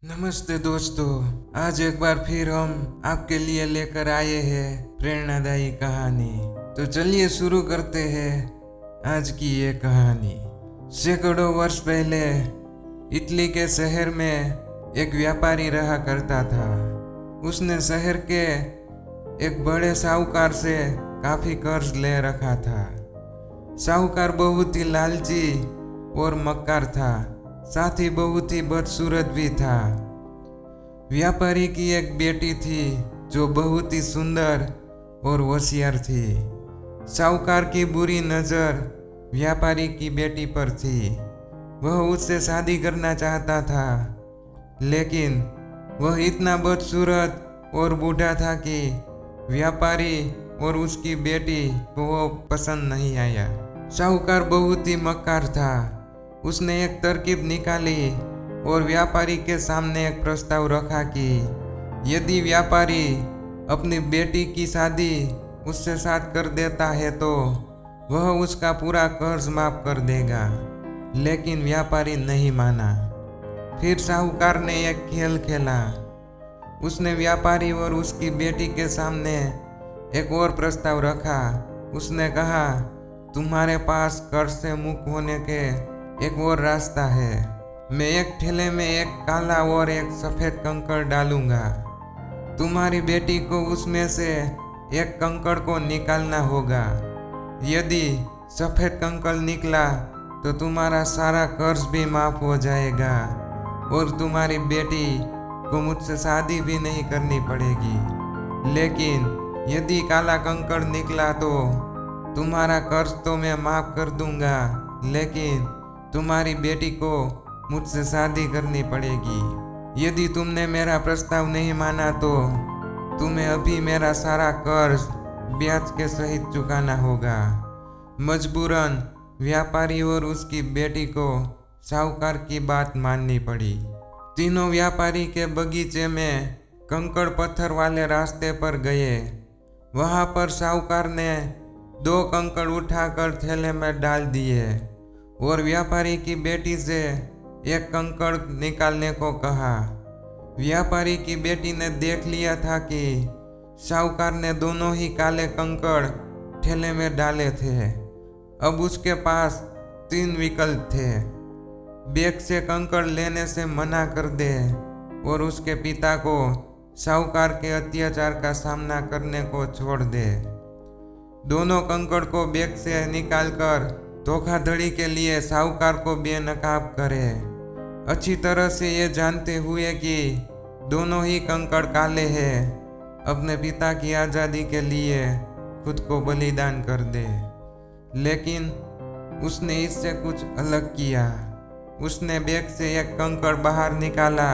नमस्ते दोस्तों, आज एक बार फिर हम आपके लिए लेकर आए हैं प्रेरणादायी कहानी। तो चलिए शुरू करते हैं आज की ये कहानी। सैकड़ों वर्ष पहले इटली के शहर में एक व्यापारी रहा करता था। उसने शहर के एक बड़े साहूकार से काफी कर्ज ले रखा था। साहूकार बहुत ही लालची और मक्कार था, साथ ही बहुत ही बदसूरत भी था। व्यापारी की एक बेटी थी जो बहुत ही सुंदर और होशियार थी। साहूकार की बुरी नज़र व्यापारी की बेटी पर थी। वह उससे शादी करना चाहता था, लेकिन वह इतना बदसूरत और बूढ़ा था कि व्यापारी और उसकी बेटी को वो पसंद नहीं आया। साहूकार बहुत ही मक्कार था। उसने एक तरकीब निकाली और व्यापारी के सामने एक प्रस्ताव रखा कि यदि व्यापारी अपनी बेटी की शादी उससे साथ कर देता है तो वह उसका पूरा कर्ज माफ कर देगा। लेकिन व्यापारी नहीं माना। फिर साहूकार ने एक खेल खेला। उसने व्यापारी और उसकी बेटी के सामने एक और प्रस्ताव रखा। उसने कहा, तुम्हारे पास कर्ज से मुक्त होने के एक और रास्ता है। मैं एक ठेले में एक काला और एक सफेद कंकड़ डालूंगा। तुम्हारी बेटी को उसमें से एक कंकड़ को निकालना होगा। यदि सफेद कंकड़ निकला तो तुम्हारा सारा कर्ज भी माफ हो जाएगा और तुम्हारी बेटी को मुझसे शादी भी नहीं करनी पड़ेगी। लेकिन यदि काला कंकड़ निकला तो तुम्हारा कर्ज तो मैं माफ कर दूंगा, लेकिन तुम्हारी बेटी को मुझसे शादी करनी पड़ेगी। यदि तुमने मेरा प्रस्ताव नहीं माना तो तुम्हें अभी मेरा सारा कर्ज ब्याज के सहित चुकाना होगा। मजबूरन व्यापारी और उसकी बेटी को साहूकार की बात माननी पड़ी। तीनों व्यापारी के बगीचे में कंकड़ पत्थर वाले रास्ते पर गए। वहां पर साहूकार ने 2 कंकड़ उठाकर थैले में डाल दिए और व्यापारी की बेटी से एक कंकड़ निकालने को कहा। व्यापारी की बेटी ने देख लिया था कि साहूकार ने दोनों ही काले कंकड़ ठेले में डाले थे। अब उसके पास 3 विकल्प थे। बैग से कंकड़ लेने से मना कर दे और उसके पिता को साहूकार के अत्याचार का सामना करने को छोड़ दे। दोनों कंकड़ को बैग से निकालकर धोखाधड़ी के लिए साहूकार को बेनकाब करे, अच्छी तरह से ये जानते हुए कि दोनों ही कंकड़ काले हैं, अपने पिता की आज़ादी के लिए खुद को बलिदान कर दे। लेकिन उसने इससे कुछ अलग किया। उसने बैग से एक कंकड़ बाहर निकाला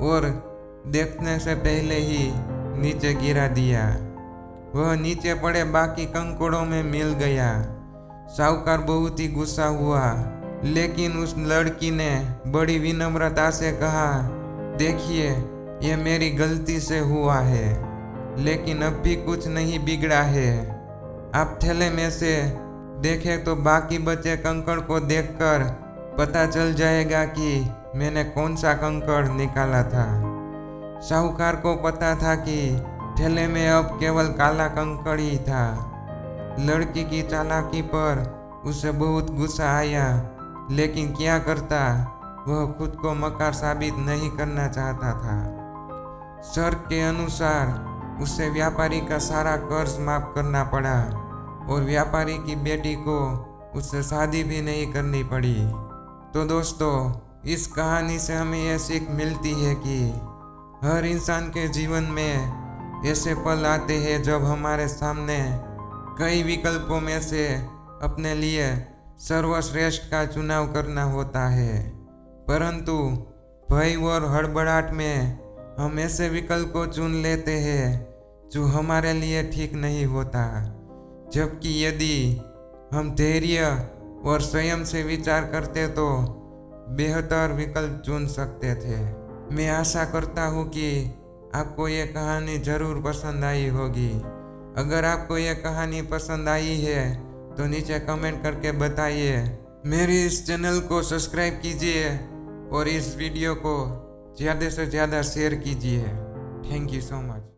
और देखने से पहले ही नीचे गिरा दिया। वह नीचे पड़े बाकी कंकड़ों में मिल गया। साहूकार बहुत ही गुस्सा हुआ, लेकिन उस लड़की ने बड़ी विनम्रता से कहा, देखिए, यह मेरी गलती से हुआ है, लेकिन अब भी कुछ नहीं बिगड़ा है। आप थैले में से देखें तो बाकी बचे कंकड़ को देखकर पता चल जाएगा कि मैंने कौन सा कंकड़ निकाला था। साहूकार को पता था कि थैले में अब केवल काला कंकड़ ही था। लड़की की चालाकी पर उसे बहुत गुस्सा आया, लेकिन क्या करता, वह खुद को मक्कार साबित नहीं करना चाहता था। शर्त के अनुसार उसे व्यापारी का सारा कर्ज माफ करना पड़ा और व्यापारी की बेटी को उससे शादी भी नहीं करनी पड़ी। तो दोस्तों, इस कहानी से हमें यह सीख मिलती है कि हर इंसान के जीवन में ऐसे पल आते हैं जब हमारे सामने कई विकल्पों में से अपने लिए सर्वश्रेष्ठ का चुनाव करना होता है, परंतु भय और हड़बड़ाहट में हम ऐसे विकल्प को चुन लेते हैं जो हमारे लिए ठीक नहीं होता। जबकि यदि हम धैर्य और संयम से विचार करते तो बेहतर विकल्प चुन सकते थे। मैं आशा करता हूँ कि आपको ये कहानी ज़रूर पसंद आई होगी। अगर आपको यह कहानी पसंद आई है तो नीचे कमेंट करके बताइए। मेरे इस चैनल को सब्सक्राइब कीजिए और इस वीडियो को ज़्यादा से ज़्यादा शेयर कीजिए। Thank you so much.